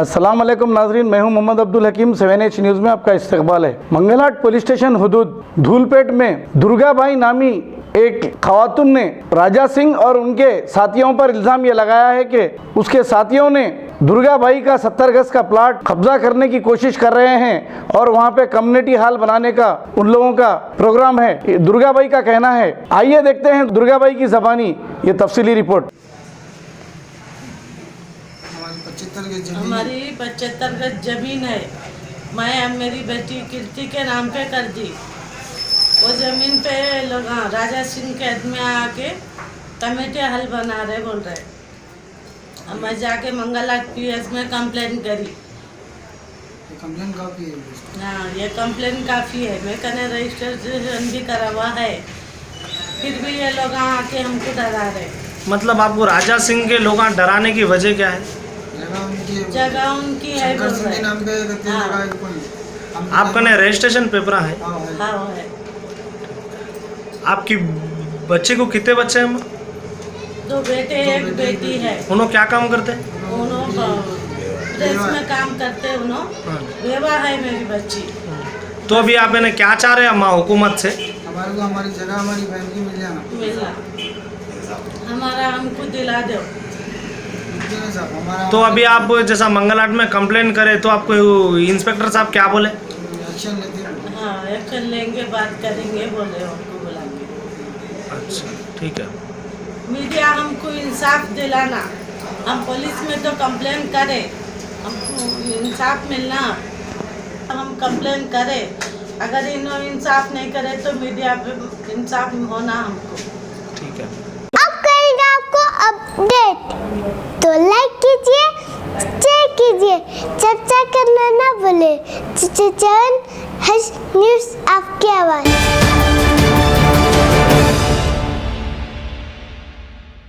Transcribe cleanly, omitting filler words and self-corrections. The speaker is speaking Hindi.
अस्सलाम वालेकुम नाजरीन, मैं हूं मोहम्मद अब्दुल हकीम। 7H न्यूज़ में आपका इस्तकबाल है। मंगलहाट पुलिस स्टेशन हुदूद धूलपेट में दुर्गाबाई नामी एक खवातून ने राजा सिंह और उनके साथियों पर इल्ज़ाम ये लगाया है कि उसके साथियों ने दुर्गाबाई का 70 गज का प्लाट कब्जा करने की कोशिश कर रहे हैं और वहां पे कम्युनिटी हॉल बनाने का उन लोगों का प्रोग्राम है, दुर्गाबाई का कहना है। आइए देखते हैं दुर्गाबाई की ज़बानी ये तफसीली रिपोर्ट। हमारी 75 गज जमीन है। मैं अब मेरी बेटी कीर्ति के नाम पे कर दी। वो जमीन पे लोग राजा सिंह के आदमी आके कमेटी हल बना रहे बोल रहे। अब मैं जाके मंगलहाट PS में कंप्लेन करी। कंप्लेन काफ़ी है। हाँ, ये कंप्लेन काफ़ी है। मैं कने रजिस्ट्रेशन भी करा हुआ है, फिर भी ये लोग आके हमको डरा रहे। मतलब आपको राजा सिंह के लोग डराने की वजह क्या है? जगह उनकी है बोल रहे। आपका ने रजिस्ट्रेशन पेपर है? हाँ है। आपकी बच्चे को कितने बच्चे हैं? 2 बेटे 1 बेटी है। उन्होंने क्या काम करते हैं? उन्होंने प्रेस में काम करते हैं। उन्होंने बेवा है मेरी बच्ची। तो अभी आप इन्हें क्या चाह रहे हैं माँ हुकूमत से? हमारे को हमारी जगह हमारी बहन की मिल जाना। मिला हमारा हमको दिला दो। तो अभी आप जैसा मंगलहाट में कंप्लेन करें तो आपको इंस्पेक्टर साहब क्या बोले? एक्शन लेते हैं। हाँ, एक्शन लेंगे, बात करेंगे बोले हमको बुला के। अच्छा ठीक है। मीडिया हमको इंसाफ दिलाना। हम पुलिस में तो कंप्लेन करें, हमको इंसाफ मिलना। हम कंप्लेन करें, अगर इन्होंने इंसाफ नहीं करे तो मीडिया पे इंसाफ होना हमको। ठीक है। अब करेंगे आपको अपडेट, तो लाइक कीजिए, शेयर कीजिए, चर्चा करना ना भूले। चैनल न्यूज़ आपकी आवाज़।